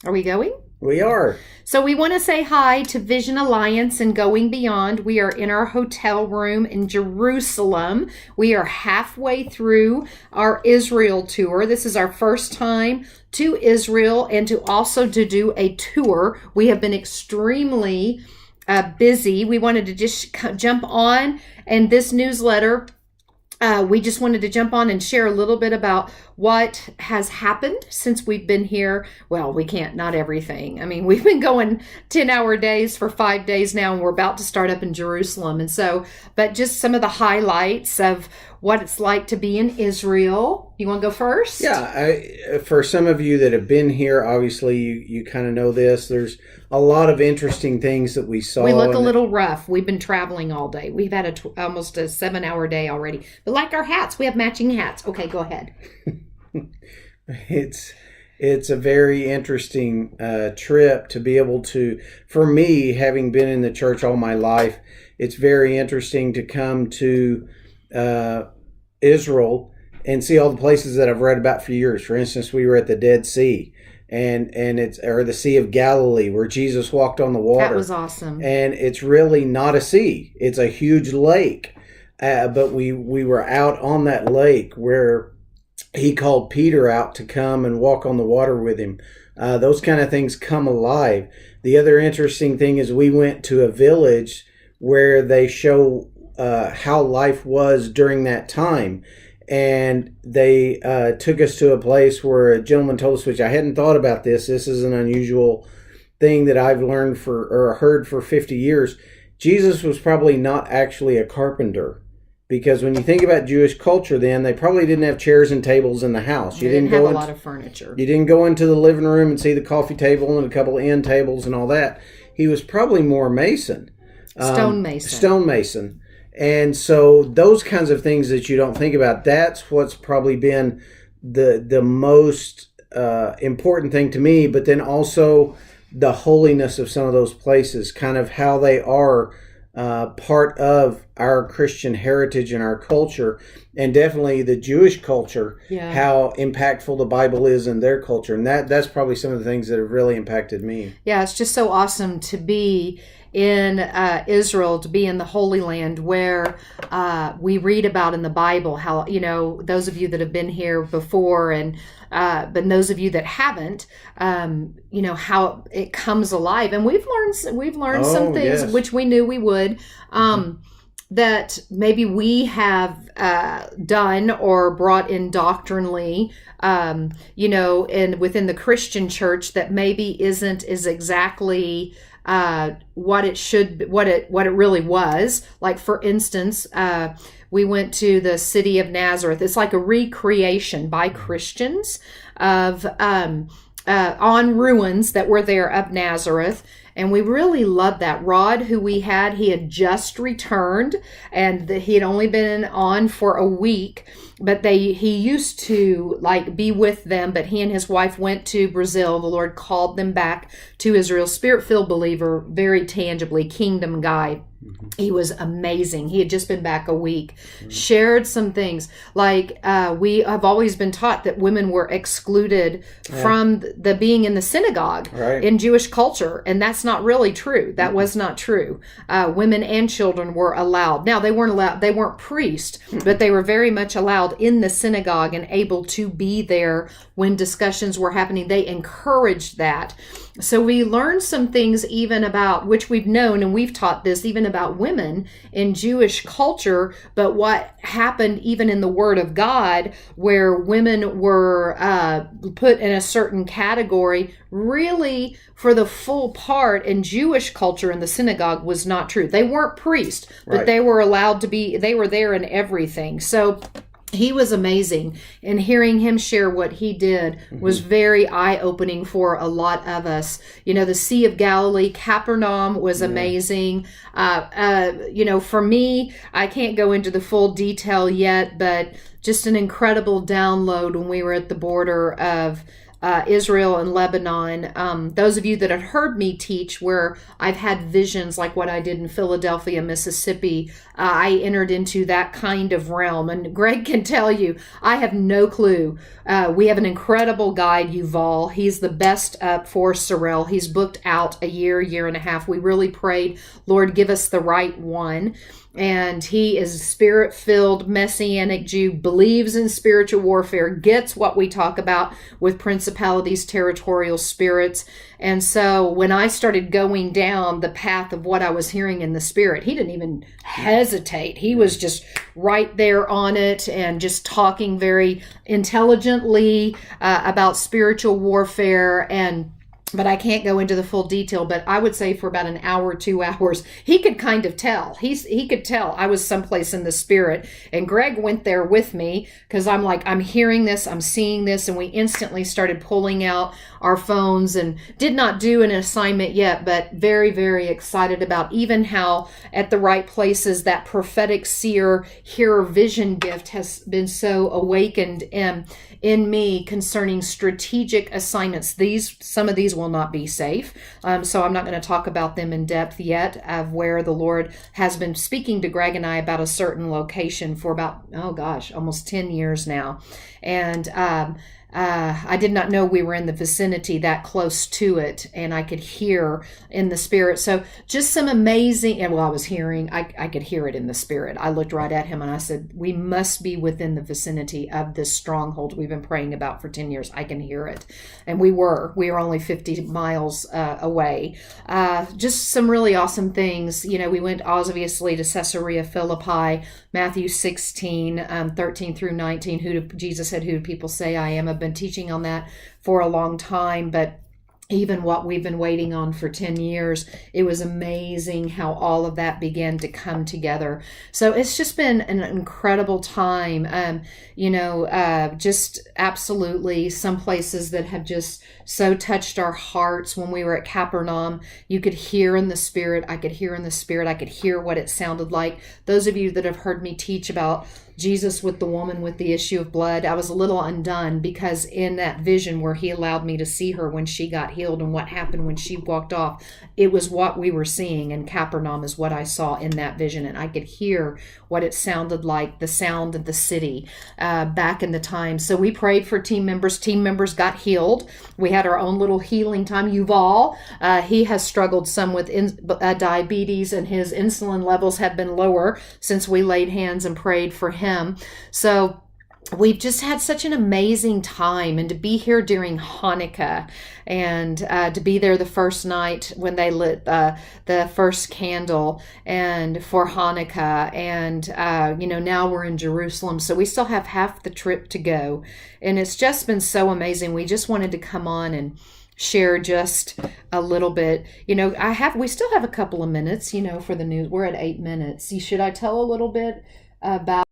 Are we going? We are. So we want to say hi to Vision Alliance and Going Beyond. We are in our hotel room in Jerusalem. We are halfway through our Israel tour. This is our first time to Israel and to do a tour. We have been extremely busy. We wanted to just jump on, and this newsletter, we just wanted to jump on and share a little bit about what has happened since we've been here. Well, we can't, not everything. I mean, we've been going 10-hour days for 5 days now, and we're about to start up in Jerusalem. And so, but just some of the highlights of what it's like to be in Israel. You want to go first? Yeah, for some of you that have been here, obviously you kind of know this. There's a lot of interesting things that we saw. We look a little rough. We've been traveling all day. We've had almost a 7-hour day already. But like our hats, we have matching hats. Okay, go ahead. It's a very interesting trip to be able to, for me, having been in the church all my life, it's very interesting to come to Israel and see all the places that I've read about for years. For instance, we were at the Dead Sea, and it's or the Sea of Galilee where Jesus walked on the water. That was awesome. And it's really not a sea; it's a huge lake. But we were out on that lake where he called Peter out to come and walk on the water with him. Those kind of things come alive. The other interesting thing is we went to a village where they show how life was during that time. And they took us to a place where a gentleman told us, which I hadn't thought about this. This is an unusual thing that I've learned or heard for 50 years. Jesus was probably not actually a carpenter. Because when you think about Jewish culture then, they probably didn't have chairs and tables in the house. They didn't have a lot of furniture. You didn't go into the living room and see the coffee table and a couple of end tables and all that. He was probably more mason. Stonemason. And so those kinds of things that you don't think about, that's what's probably been the most important thing to me. But then also the holiness of some of those places, kind of how they are part of our Christian heritage and our culture, and definitely the Jewish culture, how impactful the Bible is in their culture. And that's probably some of the things that have really impacted me. Yeah, it's just so awesome to be in Israel, to be in the Holy Land where we read about in the Bible how, those of you that have been here before and but those of you that haven't, how it comes alive. And we've learned some things, yes, which we knew we would, that maybe we have done or brought in doctrinally, and within the Christian church that maybe isn't as exactly what it really was. Like, for instance, we went to the city of Nazareth. It's like a recreation by Christians of on ruins that were there of Nazareth. And we really loved that. Rod, who we had, he had just returned, and he had only been on for a week, but he used to be with them, but he and his wife went to Brazil. The Lord called them back to Israel. Spirit-filled believer, very tangibly, kingdom guy. Mm-hmm. He was amazing. He had just been back a week. Mm-hmm. Shared some things like we have always been taught that women were excluded from the being in the synagogue in Jewish culture, and that's not really true. That was not true. Women and children were allowed. Now, they weren't allowed. They weren't priests, but they were very much allowed in the synagogue and able to be there when discussions were happening. They encouraged that. So we learned some things even about, which we've known, and we've taught this even about women in Jewish culture, but what happened even in the Word of God, where women were put in a certain category, really for the full part in Jewish culture in the synagogue was not true. They weren't priests, but they were allowed to be, they were there in everything. So he was amazing, and hearing him share what he did was very eye-opening for a lot of us. The Sea of Galilee, Capernaum was amazing. For me, I can't go into the full detail yet, but just an incredible download when we were at the border of Israel and Lebanon. Those of you that have heard me teach where I've had visions like what I did in Philadelphia, Mississippi, I entered into that kind of realm. And Greg can tell you, I have no clue. We have an incredible guide, Yuval. He's the best up for Sorel. He's booked out a year and a half. We really prayed, Lord, give us the right one. And he is a spirit-filled Messianic Jew, believes in spiritual warfare, gets what we talk about with principalities, territorial spirits. And so when I started going down the path of what I was hearing in the spirit, he didn't even hesitate. He was just right there on it and just talking very intelligently about spiritual warfare. But I can't go into the full detail, but I would say for about an hour, 2 hours, he could kind of tell. He could tell I was someplace in the spirit. And Greg went there with me because I'm like, I'm hearing this, I'm seeing this. And we instantly started pulling out our phones and did not do an assignment yet, but very, very excited about even how at the right places that prophetic seer, hearer, vision gift has been so awakened in me concerning strategic assignments. Some of these will not be safe. So I'm not going to talk about them in depth yet of where the Lord has been speaking to Greg and I about a certain location for about, almost 10 years now. And I did not know we were in the vicinity that close to it, and I could hear in the spirit. So just some amazing, and I was hearing, I could hear it in the spirit. I looked right at him and I said, we must be within the vicinity of this stronghold we've been praying about for 10 years. I can hear it. And we were only 50 miles away. Just some really awesome things. We went obviously to Caesarea Philippi, Matthew 16, 13 through 19. Jesus said, who do people say I am? I've been teaching on that for a long time, but even what we've been waiting on for 10 years, it was amazing how all of that began to come together. So it's just been an incredible time. Just absolutely some places that have just so touched our hearts. When we were at Capernaum, you could hear in the spirit. I could hear in the spirit. I could hear what it sounded like. Those of you that have heard me teach about Jesus with the woman with the issue of blood, I was a little undone because in that vision where he allowed me to see her when she got healed and what happened when she walked off, it was what we were seeing in Capernaum is what I saw in that vision. And I could hear what it sounded like, the sound of the city back in the time. So we prayed for team members. Team members got healed. We had our own little healing time. Yuval, he has struggled some with diabetes, and his insulin levels have been lower since we laid hands and prayed for him. So we've just had such an amazing time, and to be here during Hanukkah and to be there the first night when they lit the first candle and for Hanukkah. And, now we're in Jerusalem, so we still have half the trip to go. And it's just been so amazing. We just wanted to come on and share just a little bit. We still have a couple of minutes, for the news. We're at 8 minutes. Should I tell a little bit about